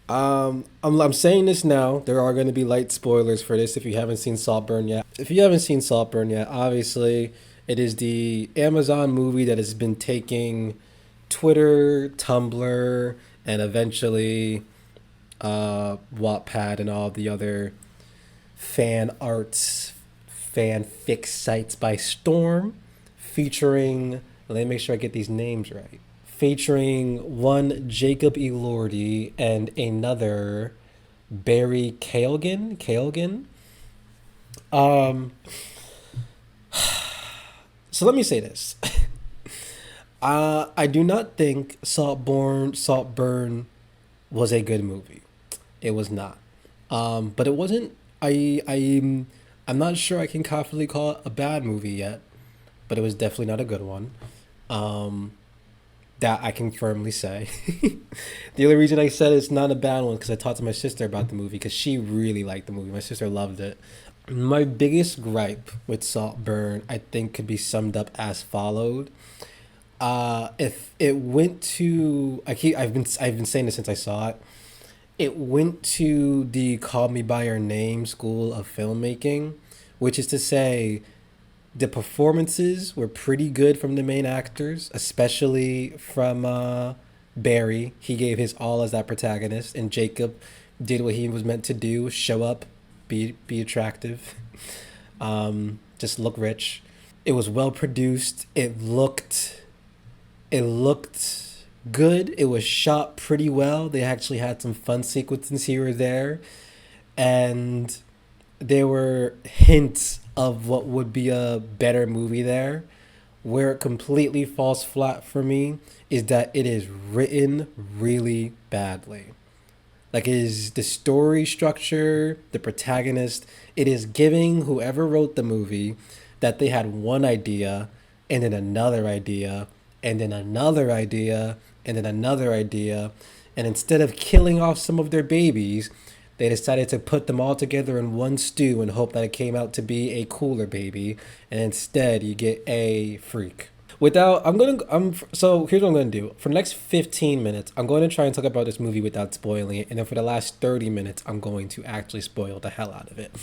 I'm saying this now. There are going to be light spoilers for this if you haven't seen Saltburn yet. If you haven't seen Saltburn yet, obviously it is the Amazon movie that has been taking Twitter, Tumblr, and eventually Wattpad and all the other fan arts, fanfic sites by storm, featuring. Let me make sure I get these names right. Featuring one Jacob Elordi and another Barry Kaelgan. Um, so let me say this. I do not think Saltburn was a good movie. It was not. But it wasn't. I'm not sure I can confidently call it a bad movie yet, but it was definitely not a good one. Um, that I can firmly say. The only reason I said it's not a bad one because I talked to my sister about the movie because she really liked the movie. My sister loved it. My biggest gripe with Saltburn, I think, could be summed up as followed. If it went to, I've been saying this since I saw it. It went to the Call Me by Your Name school of filmmaking, which is to say, the performances were pretty good from the main actors, especially from Barry. He gave his all as that protagonist, and Jacob did what he was meant to do: show up, be attractive, just look rich. It was well produced. It looked good. It was shot pretty well. They actually had some fun sequences here or there, and there were hints of what would be a better movie there. Where it completely falls flat for me is that it is written really badly. Like, it is the story structure, the protagonist, it is giving whoever wrote the movie that they had one idea and then another idea and then another idea and then another idea. And instead of killing off some of their babies, they decided to put them all together in one stew and hope that it came out to be a cooler baby. And instead, you get a freak. So here's what I'm gonna do. For the next 15 minutes, I'm going to try and talk about this movie without spoiling it. And then for the last 30 minutes, I'm going to actually spoil the hell out of it.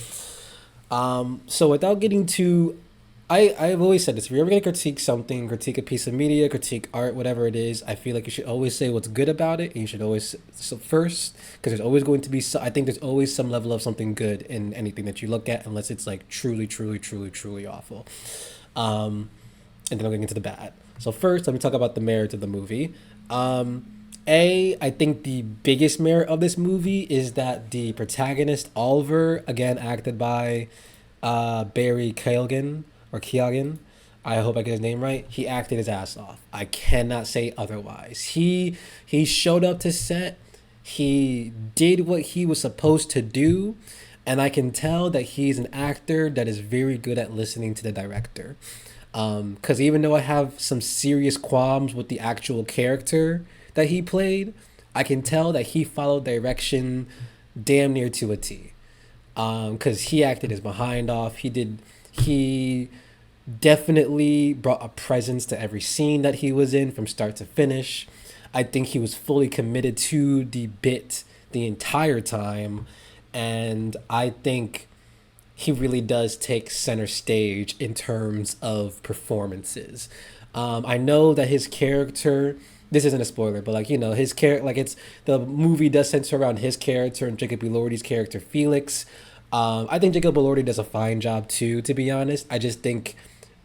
So without getting too, I've always said this. If you're ever gonna critique something, critique a piece of media, critique art, whatever it is, I feel like you should always say what's good about it, and you should always so first, because there's always going to be. I think there's always some level of something good in anything that you look at, unless it's like truly, truly, truly, truly awful. Um, and then I'm getting into the bad. So first, let me talk about the merits of the movie. I think the biggest merit of this movie is that the protagonist Oliver, again acted by Barry Keoghan. I hope I get his name right. He acted his ass off. I cannot say otherwise. He showed up to set. He did what he was supposed to do, and I can tell that he's an actor that is very good at listening to the director. Because even though I have some serious qualms with the actual character that he played, I can tell that he followed direction damn near to a T. Because he acted his behind off. He definitely brought a presence to every scene that he was in from start to finish. I think he was fully committed to the bit the entire time. And I think he really does take center stage in terms of performances. I know that his character. This isn't a spoiler, but like his character, like it's the movie does center around his character and Jacob Elordi's character Felix. I think Jacob Elordi does a fine job too. To be honest, I just think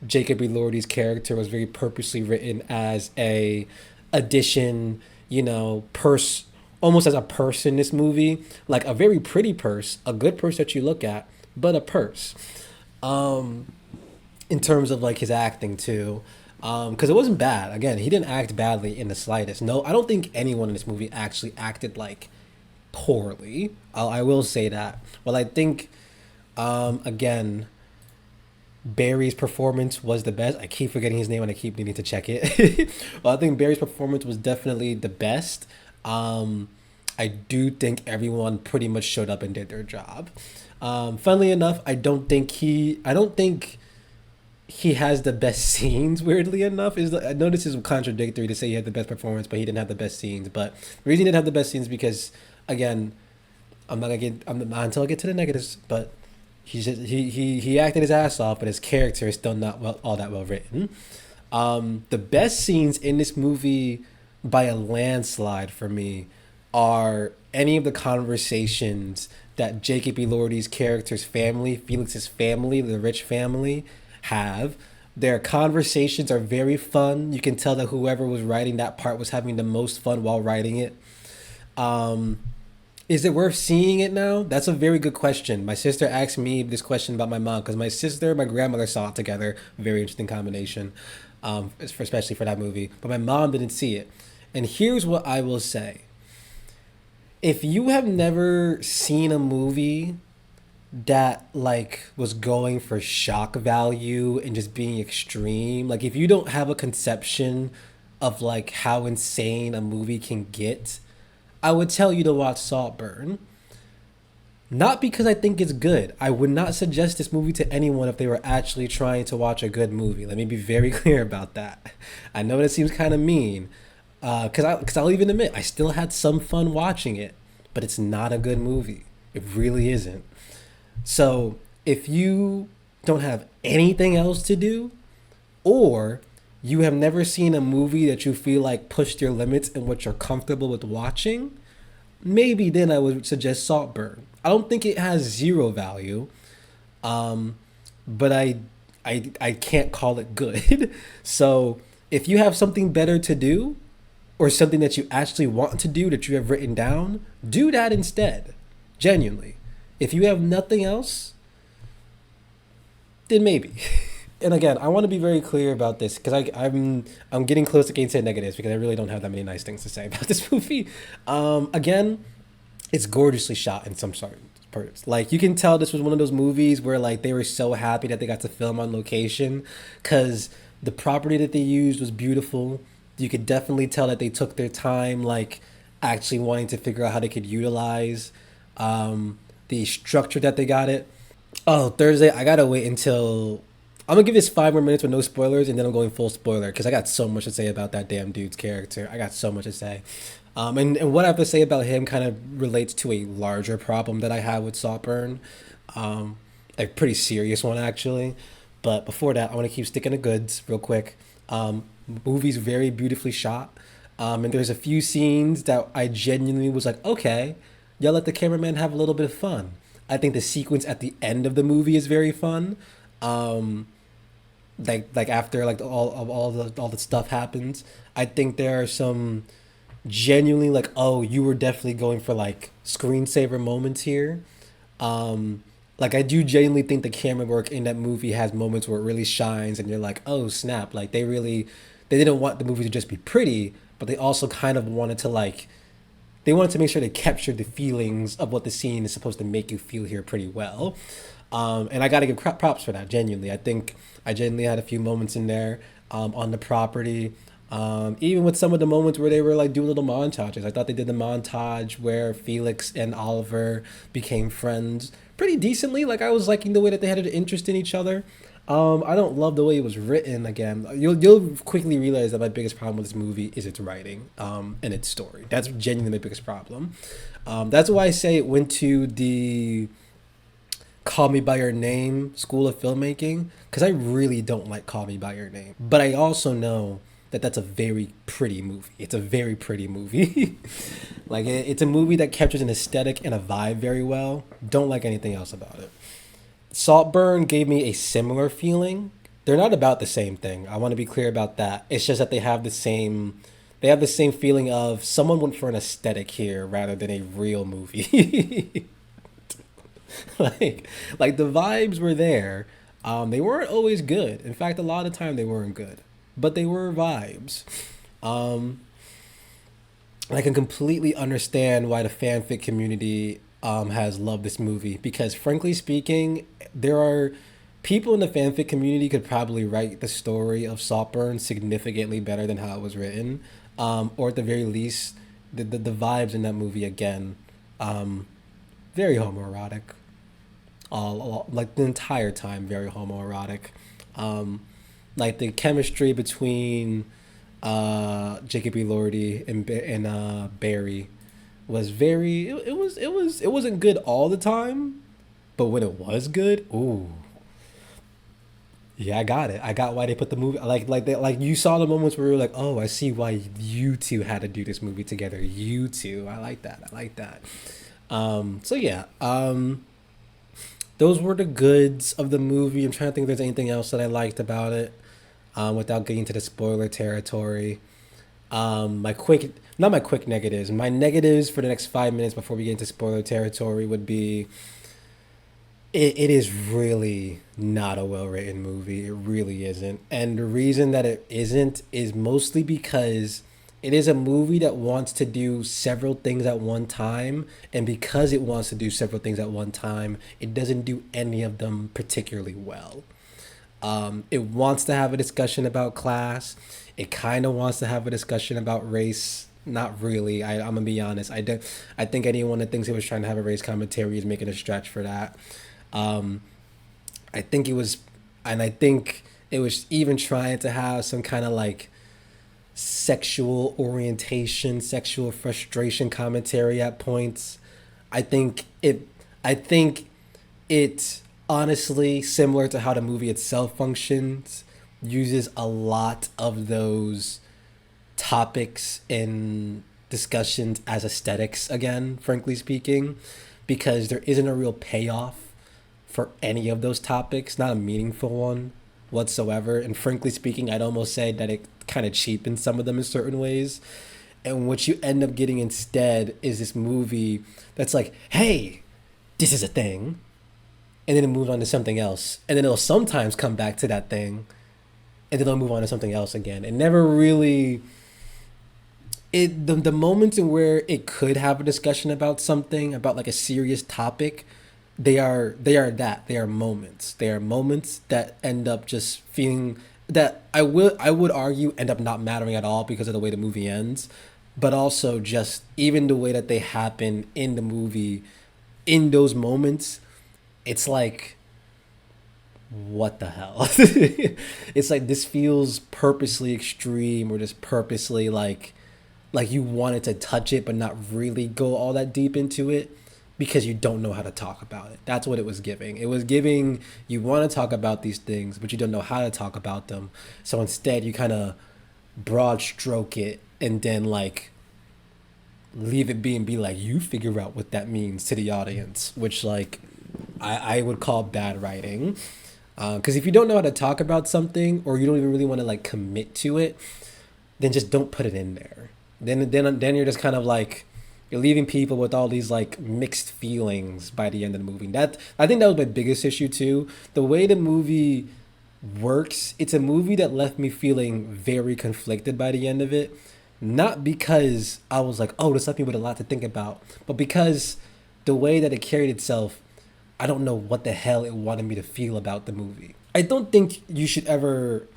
Jacob Elordi's character was very purposely written as a addition, purse, almost as a purse in this movie, like a very pretty purse, a good purse that you look at, but a purse. In terms of like his acting too, because it wasn't bad. Again, he didn't act badly in the slightest. No, I don't think anyone in this movie actually acted like poorly. I will say that. Well, I think again, Barry's performance was the best. I keep forgetting his name and I keep needing to check it. Well, I think Barry's performance was definitely the best. I do think everyone pretty much showed up and did their job. Funnily enough, I don't think he has the best scenes. Weirdly enough, I know this is contradictory to say he had the best performance, but he didn't have the best scenes. But the reason he didn't have the best scenes is because again, I'm not gonna get. I'm not until I get to the negatives, but he acted his ass off, but his character is still not all that well written. The best scenes in this movie, by a landslide for me, are any of the conversations that Jacob Elordi's character's family, Felix's family, the rich family, have. Their conversations are very fun. You can tell that whoever was writing that part was having the most fun while writing it. Um, is it worth seeing it now? That's a very good question. My sister asked me this question about my mom because my sister and my grandmother saw it together. Very interesting combination, especially for that movie. But my mom didn't see it. And here's what I will say. If you have never seen a movie that like was going for shock value and just being extreme, like if you don't have a conception of like how insane a movie can get, I would tell you to watch Saltburn. Not because I think it's good. I would not suggest this movie to anyone if they were actually trying to watch a good movie. Let me be very clear about that. I know that seems kind of mean, because I'll even admit I still had some fun watching it, but it's not a good movie. It really isn't. So if you don't have anything else to do, or you have never seen a movie that you feel like pushed your limits and what you're comfortable with watching, maybe then I would suggest Saltburn. I don't think it has zero value, but I can't call it good. So if you have something better to do, or something that you actually want to do that you have written down, do that instead. Genuinely. If you have nothing else, then maybe. And again, I want to be very clear about this because I'm getting close to getting to negatives because I really don't have that many nice things to say about this movie. Again, it's gorgeously shot in some sort of parts. Like you can tell this was one of those movies where like they were so happy that they got to film on location because the property that they used was beautiful. You could definitely tell that they took their time, like actually wanting to figure out how they could utilize the structure that they got it. Oh, Thursday, I gotta wait until I'm gonna give this 5 more minutes with no spoilers, and then I'm going full spoiler because I got so much to say about that damn dude's character. I got so much to say, and what I have to say about him kind of relates to a larger problem that I have with Saltburn, a pretty serious one actually. But before that, I want to keep sticking to goods real quick. Movie's very beautifully shot, and there's a few scenes that I genuinely was like, okay, y'all let the cameraman have a little bit of fun. I think the sequence at the end of the movie is very fun. Um, like after like all the stuff happens, I think there are some genuinely like, oh, you were definitely going for like screensaver moments here. Like I do genuinely think the camera work in that movie has moments where it really shines and you're like, oh snap, like they didn't want the movie to just be pretty, but they also kind of wanted to like they wanted to make sure they captured the feelings of what the scene is supposed to make you feel here pretty well. And I got to give props for that, genuinely. I think I genuinely had a few moments in there on the property. Even with some of the moments where they were like doing little montages. I thought they did the montage where Felix and Oliver became friends pretty decently. Like I was liking the way that they had an interest in each other. I don't love the way it was written. Again, you'll quickly realize that my biggest problem with this movie is its writing and its story. That's genuinely my biggest problem. That's why I say it went to the Call Me by Your Name School of Filmmaking because I really don't like Call Me by Your Name, but I also know that that's a very pretty movie. It's a very pretty movie. Like it's a movie that captures an aesthetic and a vibe very well. Don't like anything else about it. Saltburn gave me a similar feeling. They're not about the same thing. I want to be clear about that. It's just that they have the same feeling of someone went for an aesthetic here rather than a real movie. like the vibes were there. They weren't always good. In fact, a lot of the time they weren't good, but they were vibes. Um, I can completely understand why the fanfic community has loved this movie because, frankly speaking, there are people in the fanfic community could probably write the story of Saltburn significantly better than how it was written, or at the very least, the vibes in that movie again, very homoerotic, all like the entire time, very homoerotic, like the chemistry between Jacob Elordi and Barry was very it wasn't good all the time, but when it was good, ooh, yeah, I got it. I got why they put the movie like they like you saw the moments where you were like, oh, I see why you two had to do this movie together. You two, I like that. I like that. So yeah, those were the goods of the movie. I'm trying to think if there's anything else that I liked about it, without getting to the spoiler territory. My quick, not my quick negatives. My negatives for the next 5 minutes before we get into spoiler territory would be it is really not a well written movie. It really isn't. And the reason that it isn't is mostly because it is a movie that wants to do several things at one time. And because it wants to do several things at one time, it doesn't do any of them particularly well. It wants to have a discussion about class. It kind of wants to have a discussion about race. Not really. I'm gonna be honest. I don't. I think anyone that thinks it was trying to have a race commentary is making a stretch for that. Um, I think it was, and I think it was even trying to have some kind of like sexual orientation, sexual frustration commentary at points. I think it. I think it honestly similar to how the movie itself functions uses a lot of those topics and discussions as aesthetics again, frankly speaking, because there isn't a real payoff for any of those topics, not a meaningful one whatsoever. And frankly speaking, I'd almost say that it kind of cheapens some of them in certain ways. And what you end up getting instead is this movie that's like, hey, this is a thing. And then it moves on to something else. And then it'll sometimes come back to that thing. And then it'll move on to something else again. It never really the moments in where it could have a discussion about something, about like a serious topic, they are moments. They are moments that end up just feeling that I would argue end up not mattering at all because of the way the movie ends, but also just even the way that they happen in the movie, in those moments, it's like what the hell? It's like this feels purposely extreme or just purposely like you wanted to touch it but not really go all that deep into it because you don't know how to talk about it. That's what it was giving. It was giving you want to talk about these things but you don't know how to talk about them. So instead you kind of broad stroke it and then like leave it be and be like you figure out what that means to the audience, which like I would call bad writing. Because if you don't know how to talk about something or you don't even really want to like commit to it, then just don't put it in there. Then you're just kind of like you're leaving people with all these like mixed feelings by the end of the movie. That I think that was my biggest issue too. The way the movie works, it's a movie that left me feeling very conflicted by the end of it. Not because I was like, oh, this left me with a lot to think about, but because the way that it carried itself, I don't know what the hell it wanted me to feel about the movie. I don't think you should ever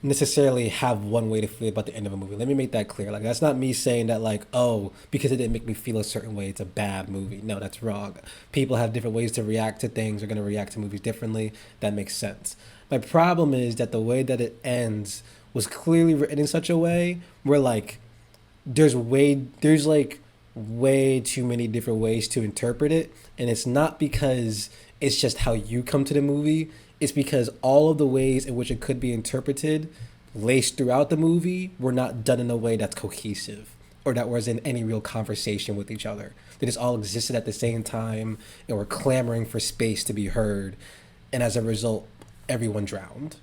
necessarily have one way to feel about the end of a movie. Let me make that clear. Like that's not me saying that like, oh, because it didn't make me feel a certain way, it's a bad movie. No, that's wrong. People have different ways to react to things. They're gonna react to movies differently. That makes sense. My problem is that the way that it ends was clearly written in such a way where like there's like way too many different ways to interpret it, and it's not because it's just how you come to the movie. It's because all of the ways in which it could be interpreted laced throughout the movie were not done in a way that's cohesive or that was in any real conversation with each other. They just all existed at the same time and were clamoring for space to be heard, and as a result everyone drowned.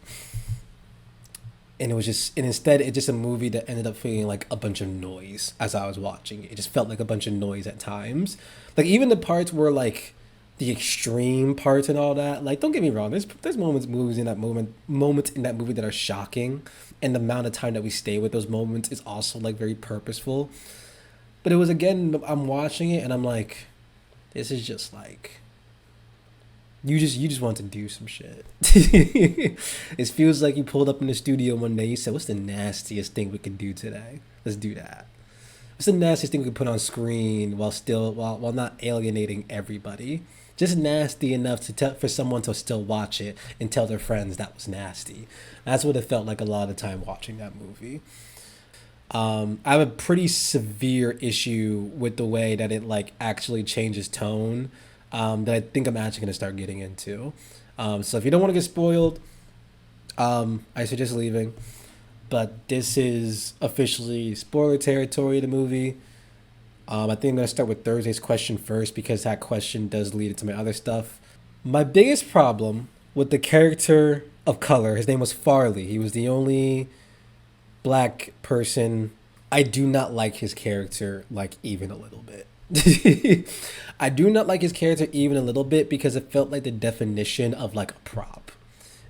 And it was just and instead it's just a movie that ended up feeling like a bunch of noise as I was watching it. It just felt like a bunch of noise at times. Like even the parts where like the extreme parts and all that. Like don't get me wrong, there's moments in that movie that are shocking, and the amount of time that we stay with those moments is also like very purposeful. But it was again I'm watching it and I'm like, this is just like you just want to do some shit. It feels like you pulled up in the studio one day. You said, "What's the nastiest thing we could do today? Let's do that. What's the nastiest thing we could put on screen while not alienating everybody? Just nasty enough for someone to still watch it and tell their friends that was nasty." That's what it felt like a lot of time watching that movie. I have a pretty severe issue with the way that it like actually changes tone. That I think I'm actually gonna start getting into. So if you don't want to get spoiled, I suggest leaving. But this is officially spoiler territory of the movie. I think I'm gonna start with Thursday's question first because that question does lead into my other stuff. My biggest problem with the character of color, his name was Farley. He was the only black person. I do not like his character, like, even a little bit. I do not like his character even a little bit because it felt like the definition of like a prop.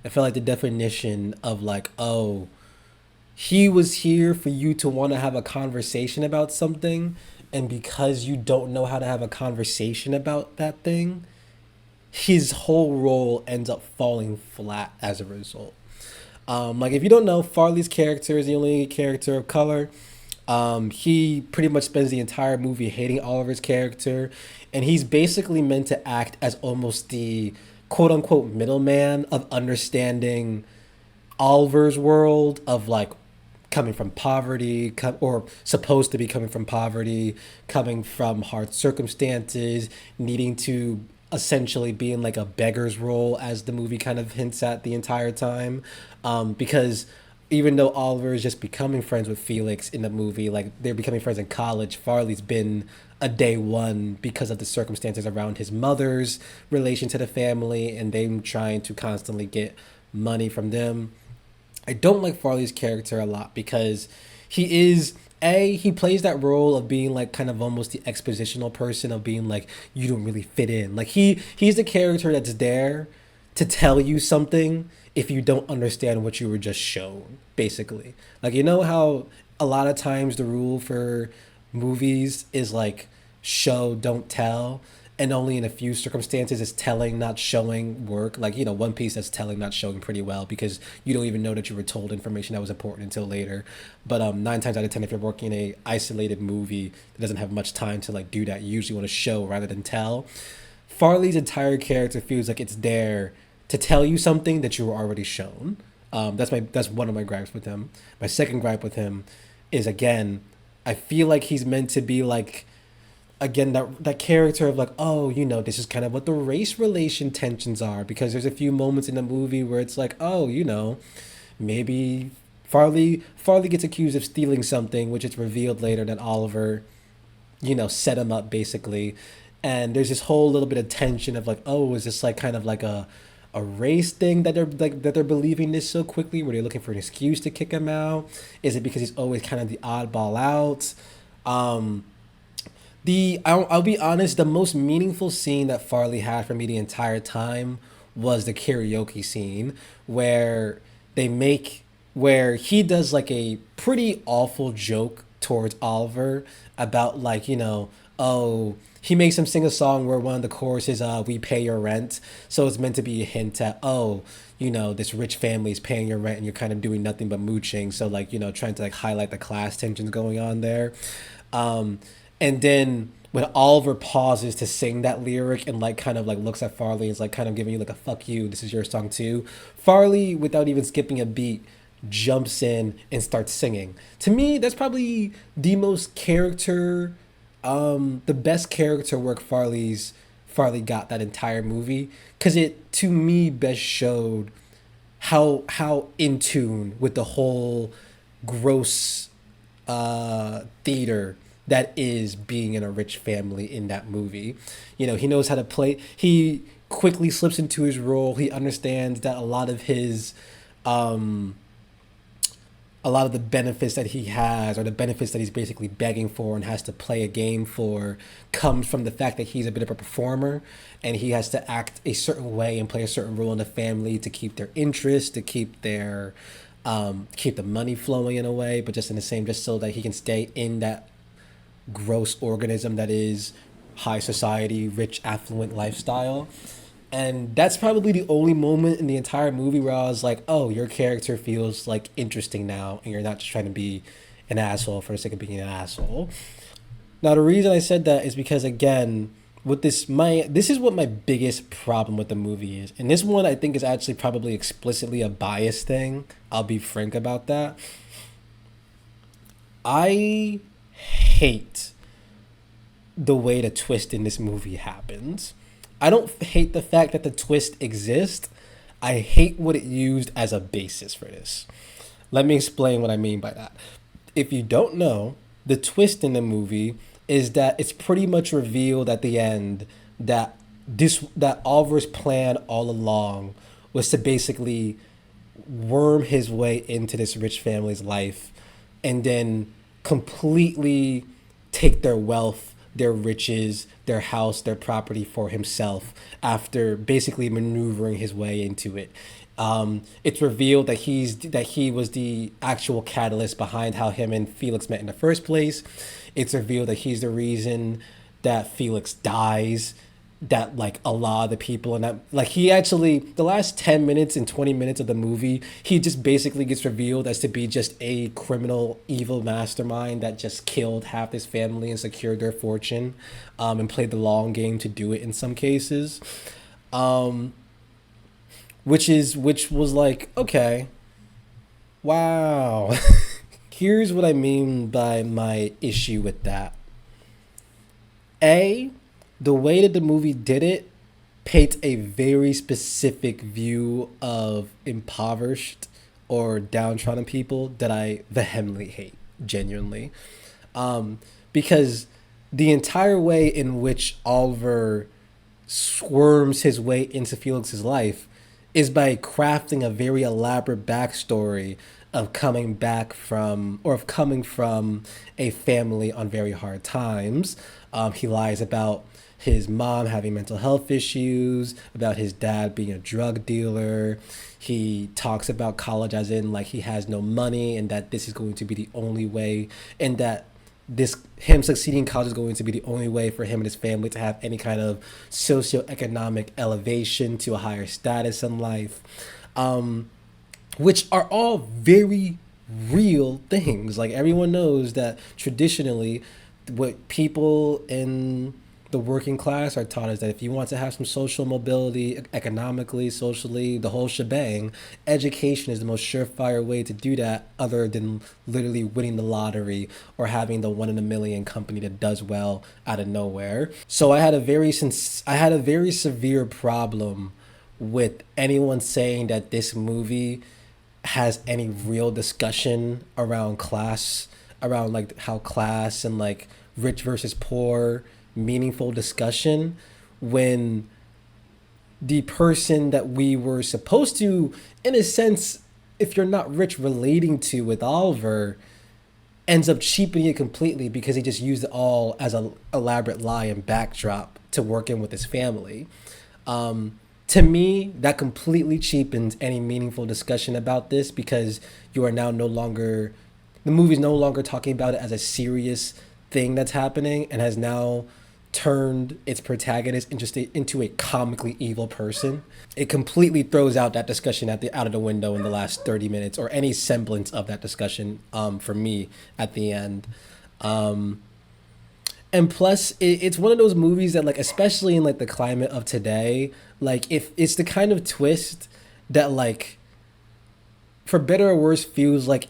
It felt like the definition of like, oh, he was here for you to want to have a conversation about something, and because you don't know how to have a conversation about that thing, his whole role ends up falling flat as a result. Like if you don't know, Farley's character is the only character of color. He pretty much spends the entire movie hating Oliver's character, and he's basically meant to act as almost the quote unquote middleman of understanding Oliver's world of like coming from poverty, or supposed to be coming from poverty, coming from hard circumstances, needing to essentially be in like a beggar's role, as the movie kind of hints at the entire time. Because even though Oliver is just becoming friends with Felix in the movie, like they're becoming friends in college, Farley's been a day one because of the circumstances around his mother's relation to the family and them trying to constantly get money from them. I don't like Farley's character a lot because he plays that role of being like kind of almost the expositional person of being like you don't really fit in. Like he's the character that's there to tell you something if you don't understand what you were just shown, basically. Like you know how a lot of times the rule for movies is like show don't tell, and only in a few circumstances is telling not showing work. Like One Piece, that's telling not showing pretty well because you don't even know that you were told information that was important until later. But 9 times out of 10, if you're working a isolated movie that doesn't have much time to like do that, you usually want to show rather than tell. Farley's entire character feels like it's there to tell you something that you were already shown. That's one of my gripes with him. My second gripe with him is, again, I feel like he's meant to be like, again, that character of like, oh, this is kind of what the race relation tensions are, because there's a few moments in the movie where it's like, oh, maybe Farley gets accused of stealing something, which it's revealed later that Oliver set him up basically. And there's this whole little bit of tension of like, oh, is this like kind of like a race thing that they're believing this so quickly? Were they looking for an excuse to kick him out? Is it because he's always kind of the oddball out? I'll be honest, the most meaningful scene that Farley had for me the entire time was the karaoke scene where where he does like a pretty awful joke towards Oliver about like, oh, he makes him sing a song where one of the choruses, we pay your rent. So it's meant to be a hint at, oh, this rich family is paying your rent and you're kind of doing nothing but mooching. So like, trying to like highlight the class tensions going on there. And then when Oliver pauses to sing that lyric and like kind of like looks at Farley and is like kind of giving you like a fuck you, this is your song too. Farley, without even skipping a beat, jumps in and starts singing. To me, that's probably the most the best character work Farley got that entire movie, because it to me best showed how in tune with the whole gross theater that is being in a rich family in that movie. He knows how to play. He quickly slips into his role. He understands that a lot of the benefits that he has, or the benefits that he's basically begging for and has to play a game for, comes from the fact that he's a bit of a performer and he has to act a certain way and play a certain role in the family to keep their interest, to keep keep the money flowing in a way, but just so that he can stay in that gross organism that is high society, rich, affluent lifestyle. And that's probably the only moment in the entire movie where I was like, oh, your character feels like interesting now, and you're not just trying to be an asshole for the sake of being an asshole. Now, the reason I said that is because, again, with this is what my biggest problem with the movie is. And this one I think is actually probably explicitly a bias thing. I'll be frank about that. I hate the way the twist in this movie happens. I don't hate the fact that the twist exists. I hate what it used as a basis for this. Let me explain what I mean by that. If you don't know, the twist in the movie is that it's pretty much revealed at the end that Oliver's plan all along was to basically worm his way into this rich family's life and then completely take their wealth, their riches, their house, their property for himself after basically maneuvering his way into it. It's revealed that he was the actual catalyst behind how him and Felix met in the first place. It's revealed that he's the reason that Felix dies, that like a lot of the people, and that like he actually, the last 10 minutes and 20 minutes of the movie, he just basically gets revealed as to be just a criminal evil mastermind that just killed half his family and secured their fortune, and played the long game to do it in some cases, which was like, okay, wow. Here's what I mean by my issue with that. The way that the movie did it paints a very specific view of impoverished or downtrodden people that I vehemently hate, genuinely. Because the entire way in which Oliver squirms his way into Felix's life is by crafting a very elaborate backstory of coming from a family on very hard times. He lies about his mom having mental health issues, about his dad being a drug dealer. He talks about college as in like he has no money and that this is going to be the only way, and that this him succeeding in college is going to be the only way for him and his family to have any kind of socioeconomic elevation to a higher status in life, which are all very real things. Like everyone knows that traditionally what people in the working class are taught is that if you want to have some social mobility, economically, socially, the whole shebang, education is the most surefire way to do that, other than literally winning the lottery or having the 1 in a million company that does well out of nowhere. So I had a very severe problem with anyone saying that this movie has any real discussion around class, around like how class and like rich versus poor, meaningful discussion, when the person that we were supposed to, in a sense, if you're not rich, relating to with Oliver, ends up cheapening it completely because he just used it all as an elaborate lie and backdrop to work in with his family. To me, that completely cheapens any meaningful discussion about this, because you are now no longer, the movie's no longer talking about it as a serious thing that's happening, and has now turned its protagonist into a comically evil person. It completely throws out that discussion out of the window in the last 30 minutes, or any semblance of that discussion, for me at the end. And plus, it's one of those movies that, like, especially in like the climate of today, like if it's the kind of twist that, like, for better or worse, feels like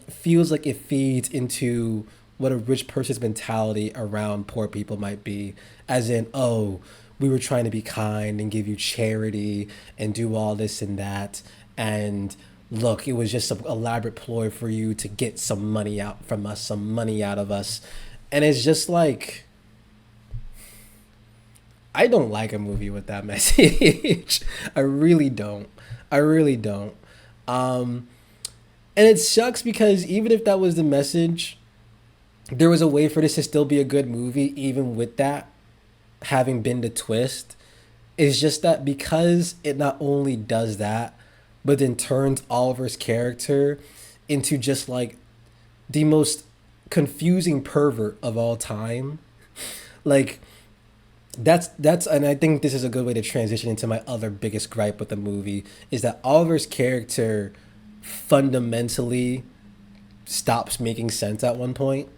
it feeds into what a rich person's mentality around poor people might be, as in, oh, we were trying to be kind and give you charity and do all this and that, and look, it was just an elaborate ploy for you to get some money out from us, some money out of us. And it's just like, I don't like a movie with that message. I really don't. And it sucks because even if that was the message, there was a way for this to still be a good movie, even with that having been the twist. It's just that because it not only does that, but then turns Oliver's character into just like the most confusing pervert of all time. Like, that's and I think this is a good way to transition into my other biggest gripe with the movie, is that Oliver's character fundamentally stops making sense at one point.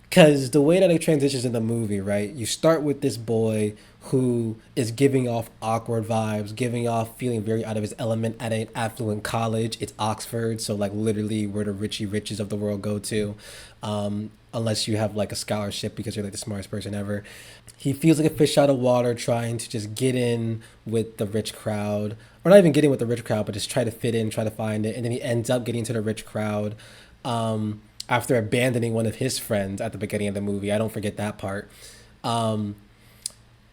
Because the way that it transitions in the movie, right? You start with this boy who is giving off awkward vibes, giving off feeling very out of his element at an affluent college. It's Oxford, so like literally where the richie riches of the world go to, unless you have like a scholarship because you're like the smartest person ever. He feels like a fish out of water, trying to just get in with the rich crowd, or not even getting with the rich crowd, but just try to fit in, try to find it, and then he ends up getting to the rich crowd. After abandoning one of his friends at the beginning of the movie. I don't forget that part. Um,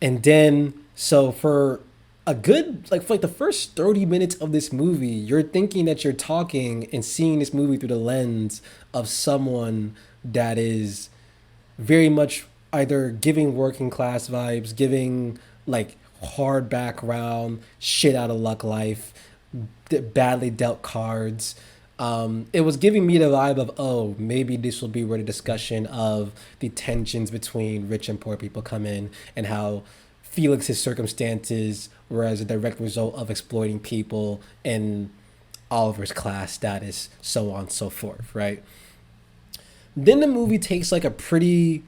and then, so for a good, like, for like the first 30 minutes of this movie, you're thinking that you're talking and seeing this movie through the lens of someone that is very much either giving working class vibes, giving like hard background, shit out of luck life, badly dealt cards. It was giving me the vibe of, oh, maybe this will be where the discussion of the tensions between rich and poor people come in, and how Felix's circumstances were as a direct result of exploiting people in Oliver's class status, so on and so forth, right? Then the movie takes like a pretty,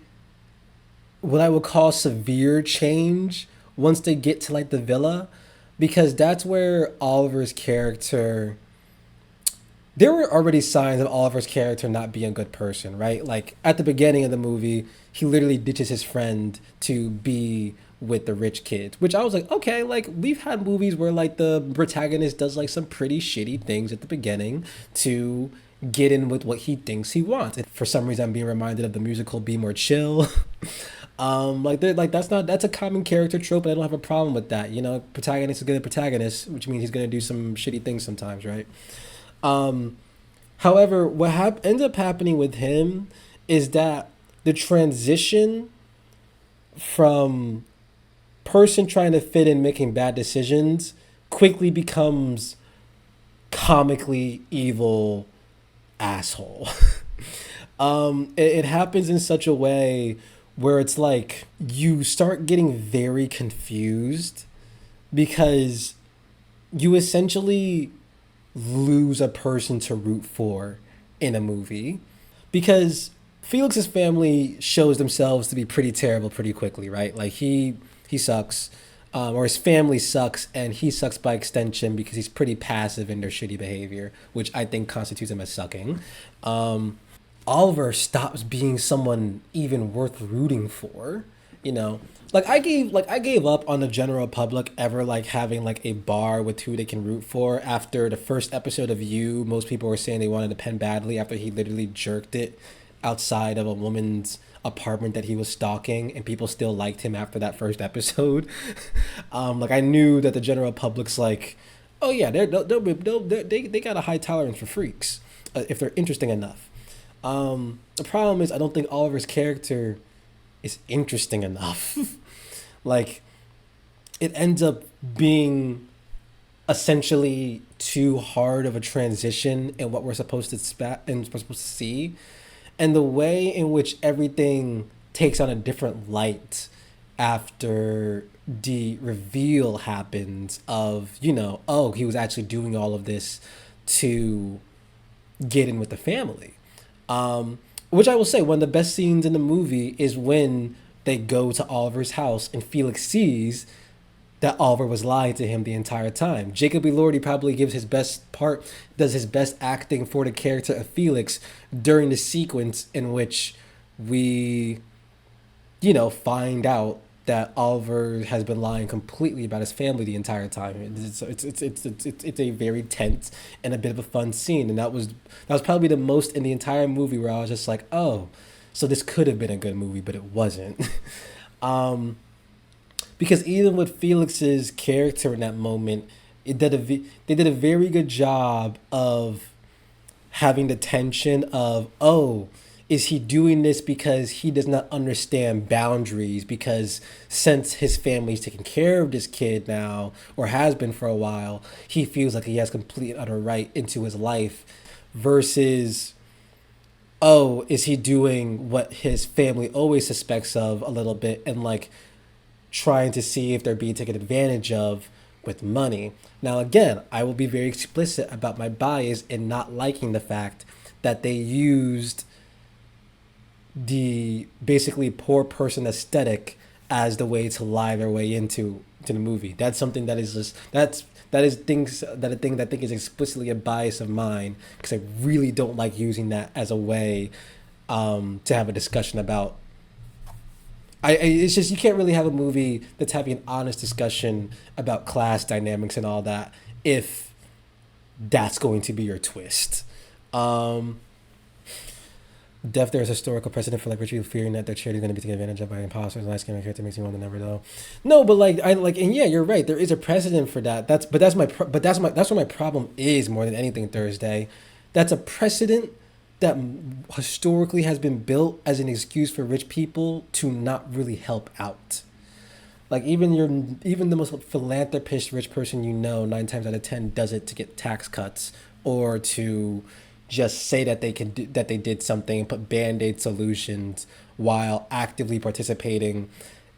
what I would call severe change once they get to like the villa, because that's where Oliver's character, there were already signs of Oliver's character not being a good person, right? Like at the beginning of the movie, he literally ditches his friend to be with the rich kids, which I was like, okay, like we've had movies where like the protagonist does like some pretty shitty things at the beginning to get in with what he thinks he wants. And for some reason, I'm being reminded of the musical Be More Chill. Like that's a common character trope, and I don't have a problem with that. You know, protagonist is gonna protagonist, which means he's gonna do some shitty things sometimes, right? Um, However, what ends up happening with him is that the transition from person trying to fit in making bad decisions quickly becomes comically evil asshole. It happens in such a way where it's like you start getting very confused because you essentially lose a person to root for in a movie, because Felix's family shows themselves to be pretty terrible pretty quickly, right? Like he sucks, or his family sucks, and he sucks by extension because he's pretty passive in their shitty behavior, which I think constitutes him as sucking. Oliver stops being someone even worth rooting for, you know. Like I gave up on the general public ever like having like a bar with who they can root for. After the first episode of You, most people were saying they wanted to pen badly after he literally jerked it outside of a woman's apartment that he was stalking, and people still liked him after that first episode. Like I knew that the general public's like, oh yeah, they got a high tolerance for freaks, if they're interesting enough. The problem is I don't think Oliver's character is interesting enough. Like it ends up being essentially too hard of a transition in what we're supposed to and we're supposed to see, and the way in which everything takes on a different light after the reveal happens of, you know, oh, he was actually doing all of this to get in with the family. Which I will say, one of the best scenes in the movie is when they go to Oliver's house and Felix sees that Oliver was lying to him the entire time. Jacob Elordi probably gives his best part, does his best acting for the character of Felix during the sequence in which we, you know, find out that Oliver has been lying completely about his family the entire time. It's a very tense and a bit of a fun scene, and that was probably the most in the entire movie where I was just like, oh, so this could have been a good movie, but it wasn't. Because even with Felix's character in that moment, they did a very good job of having the tension of, oh, is he doing this because he does not understand boundaries? Because since his family's taking care of this kid now, or has been for a while, he feels like he has complete and utter right into his life. Versus, oh, is he doing what his family always suspects of a little bit, and like trying to see if they're being taken advantage of with money? Now, again, I will be very explicit about my bias in not liking the fact that they used the basically poor person aesthetic as the way to lie their way into to the movie. That's something that is just that is things that a thing that I think is explicitly a bias of mine because I really don't like using that as a way to have a discussion about. It's just you can't really have a movie that's having an honest discussion about class dynamics and all that if that's going to be your twist. Um, Death, there's historical precedent for like rich people fearing that their charity is going to be taken advantage of by imposters. And ice cream character makes me want to never know. No, but like I like, and yeah, you're right. There is a precedent for that. That's what my problem is more than anything. Thursday, that's a precedent that historically has been built as an excuse for rich people to not really help out. Like even the most philanthropist rich person you know 9 times out of 10 does it to get tax cuts or to just say that they can do that they did something and put band-aid solutions while actively participating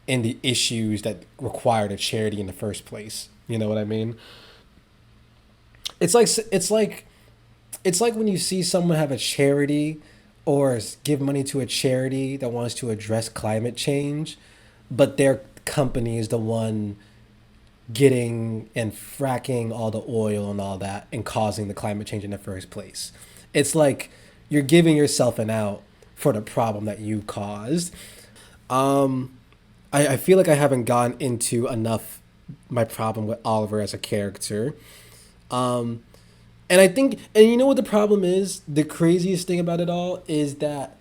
in the issues that required a charity in the first place. You know what I mean? It's like it's like when you see someone have a charity or give money to a charity that wants to address climate change, but their company is the one getting and fracking all the oil and all that and causing the climate change in the first place. It's like you're giving yourself an out for the problem that you caused. Um, I feel like I haven't gone into enough my problem with Oliver as a character. Um, and I think, and you know what the problem is? The craziest thing about it all is that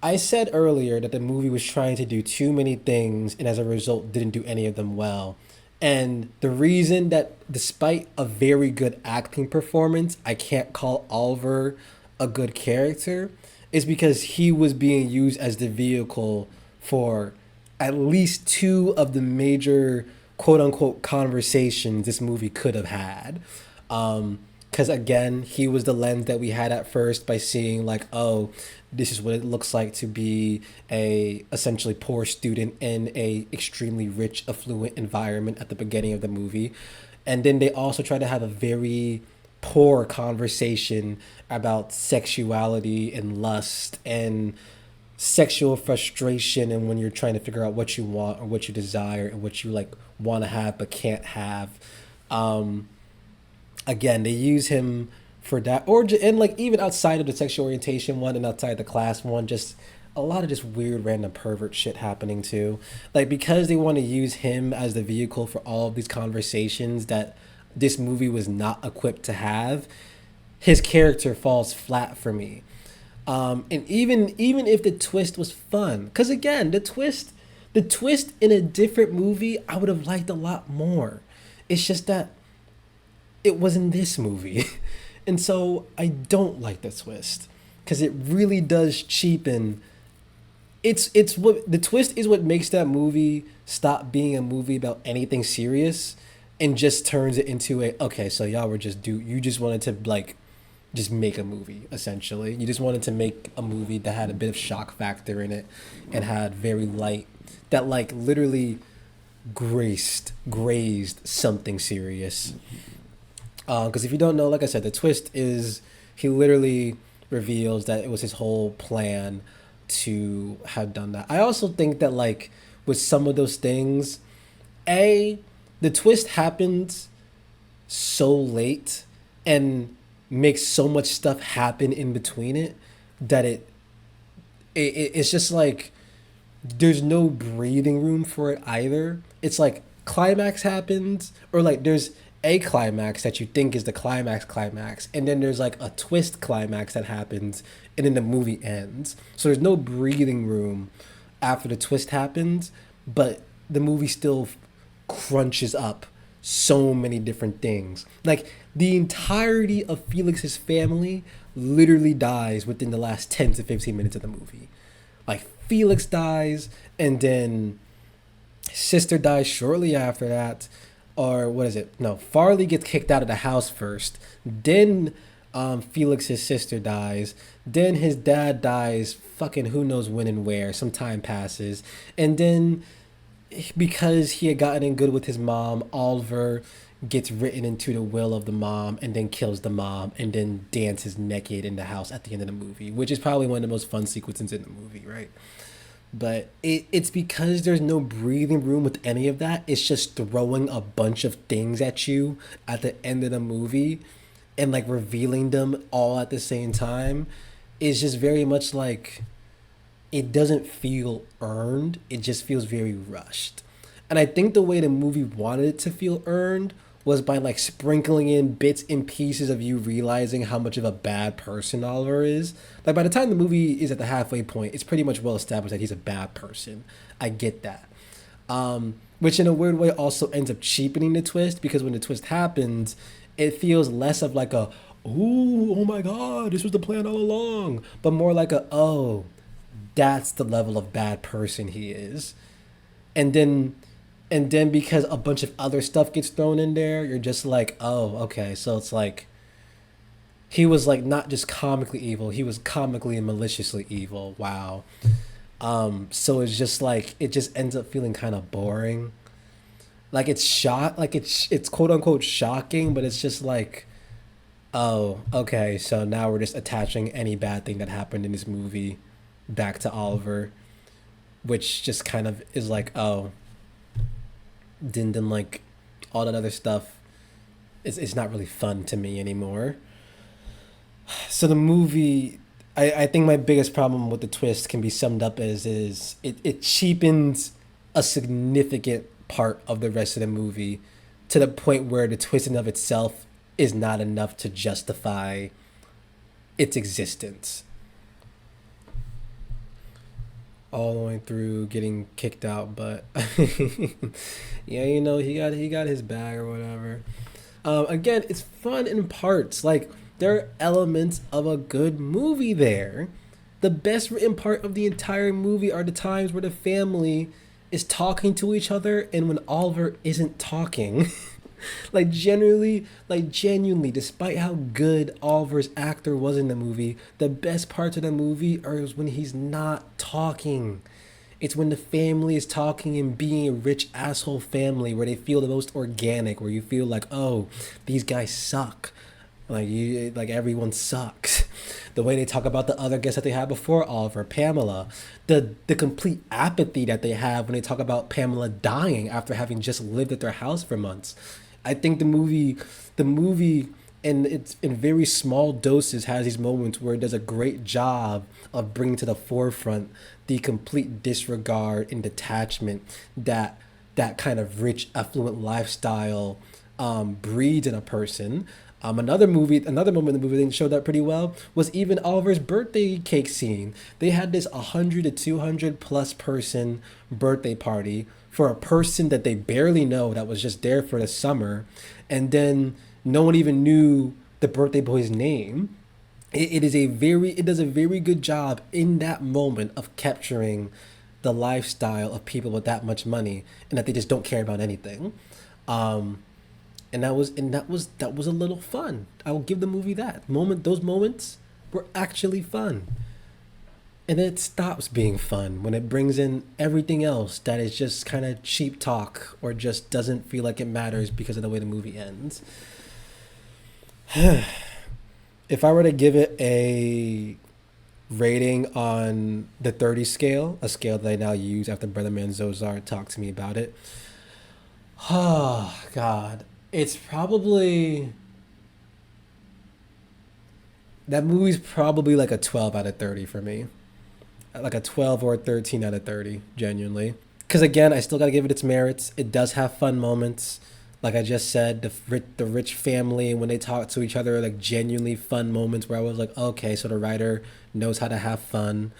I said earlier that the movie was trying to do too many things and as a result didn't do any of them well. And the reason that despite a very good acting performance, I can't call Oliver a good character is because he was being used as the vehicle for at least two of the major quote unquote conversations this movie could have had. Because again, he was the lens that we had at first by seeing like, oh, this is what it looks like to be a essentially poor student in a extremely rich, affluent environment at the beginning of the movie, and then they also try to have a very poor conversation about sexuality and lust and sexual frustration and when you're trying to figure out what you want or what you desire and what you like want to have but can't have. Um, Again, they use him for that, and like even outside of the sexual orientation one and outside the class one, just a lot of just weird random pervert shit happening too. Like because they want to use him as the vehicle for all of these conversations that this movie was not equipped to have, his character falls flat for me. And even if the twist was fun, because again, the twist in a different movie, I would have liked a lot more. It's just that it was in this movie. And so I don't like the twist because it really does cheapen. It's what the twist is what makes that movie stop being a movie about anything serious and just turns it into a okay, so y'all were just you just wanted to like just make a movie essentially. You just wanted to make a movie that had a bit of shock factor in it and had very light that like literally grazed something serious. Because if you don't know, like I said, the twist is he literally reveals that it was his whole plan to have done that. I also think that like with some of those things, a the twist happens so late and makes so much stuff happen in between it that it's just like there's no breathing room for it either. It's like climax happens or like there's a climax that you think is the climax and then there's like a twist climax that happens and then the movie ends, so there's no breathing room after the twist happens, but the movie still crunches up so many different things. Like the entirety of Felix's family literally dies within the last 10 to 15 minutes of the movie. Like Felix dies and then his sister dies shortly after that, or what is it? No, Farley gets kicked out of the house first. Then Felix's sister dies. Then his dad dies. Fucking who knows when and where. Some time passes, and then because he had gotten in good with his mom, Oliver gets written into the will of the mom and then kills the mom and then dances naked in the house at the end of the movie, which is probably one of the most fun sequences in the movie, right? But it's because there's no breathing room with any of that. It's just throwing a bunch of things at you at the end of the movie and like revealing them all at the same time is just very much like it doesn't feel earned. It just feels very rushed. And I think the way the movie wanted it to feel earned was by like sprinkling in bits and pieces of you realizing how much of a bad person Oliver is. Like by the time the movie is at the halfway point, it's pretty much well established that he's a bad person. I get that. Which in a weird way also ends up cheapening the twist because when the twist happens, it feels less of like a, ooh, oh my god, this was the plan all along, but more like a, oh, that's the level of bad person he is. And then because a bunch of other stuff gets thrown in there, you're just like, oh, okay. So it's like he was like not just comically evil, he was comically and maliciously evil. Wow. So it's just like it just ends up feeling kind of boring. Like it's shot like it's quote unquote shocking, but it's just like, oh, okay, so now we're just attaching any bad thing that happened in this movie back to Oliver, which just kind of is like, oh, then like all that other stuff is not really fun to me anymore. So the movie, I think my biggest problem with the twist can be summed up as is it cheapens a significant part of the rest of the movie to the point where the twist in of itself is not enough to justify its existence. All the way through getting kicked out, but yeah, you know, he got his bag or whatever. Again, it's fun in parts. Like there are elements of a good movie there. The best written part of the entire movie are the times where the family is talking to each other and when Oliver isn't talking. Like genuinely, despite how good Oliver's actor was in the movie, the best parts of the movie are when he's not talking. It's when the family is talking and being a rich asshole family where they feel the most organic, where you feel like, oh, these guys suck. Like everyone sucks. The way they talk about the other guests that they had before Oliver, Pamela, the complete apathy that they have when they talk about Pamela dying after having just lived at their house for months. I think the movie, and it's in very small doses has these moments where it does a great job of bringing to the forefront the complete disregard and detachment that kind of rich affluent lifestyle breeds in a person. Another moment in the movie that showed that pretty well was even Oliver's birthday cake scene. They had this 100 to 200 plus person birthday party for a person that they barely know that was just there for the summer, and then no one even knew the birthday boy's name. It does a very good job in that moment of capturing the lifestyle of people with that much money and that they just don't care about anything. And that was a little fun. I will give the movie that moment. Those moments were actually fun, and then it stops being fun when it brings in everything else that is just kind of cheap talk or just doesn't feel like it matters because of the way the movie ends. If I were to give it a rating on the 30 scale, a scale that I now use after Brother Man Zozar talked to me about it, oh God, it's probably that movie's probably like a 12 out of 30 for me. Like a 12 or a 13 out of 30, genuinely. Because again, I still got to give it its merits. It does have fun moments. Like I just said, the rich family, when they talk to each other, are like genuinely fun moments where I was like, okay, so the writer knows how to have fun.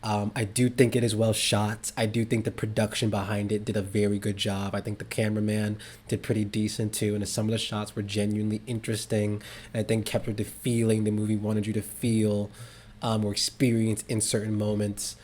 I do think it is well shot. I do think the production behind it did a very good job. I think the cameraman did pretty decent too, and some of the shots were genuinely interesting. And I think captured the feeling the movie wanted you to feel or experience in certain moments.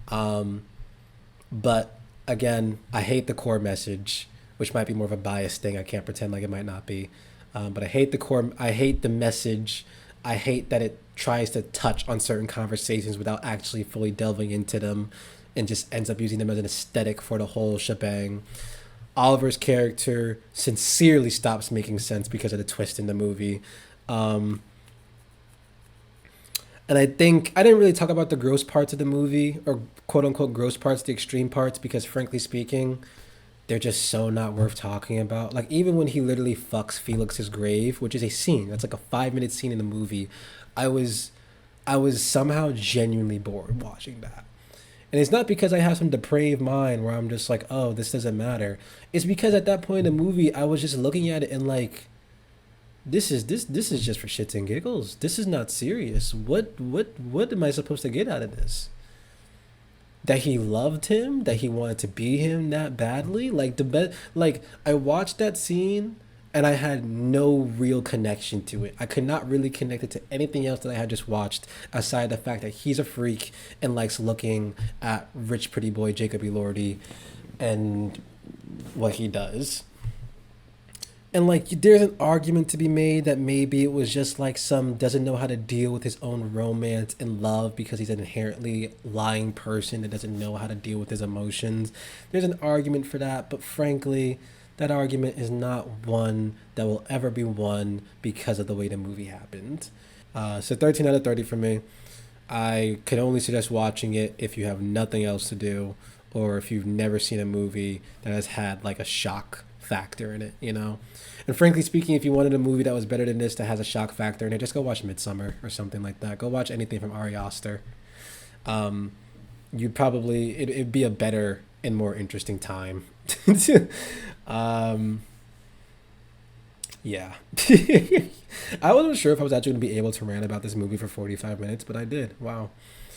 But again, I hate the core message, which might be more of a biased thing. I can't pretend like it might not be. But I hate the core. I hate the message. I hate that it tries to touch on certain conversations without actually fully delving into them and just ends up using them as an aesthetic for the whole shebang. Oliver's character sincerely stops making sense because of the twist in the movie. Um, and I think I didn't really talk about the gross parts of the movie, or quote unquote gross parts, the extreme parts, because frankly speaking, they're just so not worth talking about. Like even when he literally fucks Felix's grave, which is a scene that's like a 5 minute scene in the movie, I was I was somehow genuinely bored watching that. And it's not because I have some depraved mind where I'm just like, oh, this doesn't matter. It's because at that point in the movie, I was just looking at it and like, this is just for shits and giggles. This is not serious. What am I supposed to get out of this? That he loved him, that he wanted to be him that badly. Like like I watched that scene and I had no real connection to it. I could not really connect it to anything else that I had just watched aside the fact that he's a freak and likes looking at rich pretty boy Jacob Elordi and what he does. And like there's an argument to be made that maybe it was just like some doesn't know how to deal with his own romance and love because he's an inherently lying person that doesn't know how to deal with his emotions. There's an argument for that, but frankly, that argument is not one that will ever be won because of the way the movie happened. So 13 out of 30 for me. I could only suggest watching it if you have nothing else to do or if you've never seen a movie that has had like a shock factor in it, you know? And frankly speaking, if you wanted a movie that was better than this that has a shock factor in it, just go watch Midsummer or something like that. Go watch anything from Ari Aster. Um, you'd probably, it'd be a better and more interesting time. um, yeah. I wasn't sure if I was actually going to be able to rant about this movie for 45 minutes, but I did. Wow.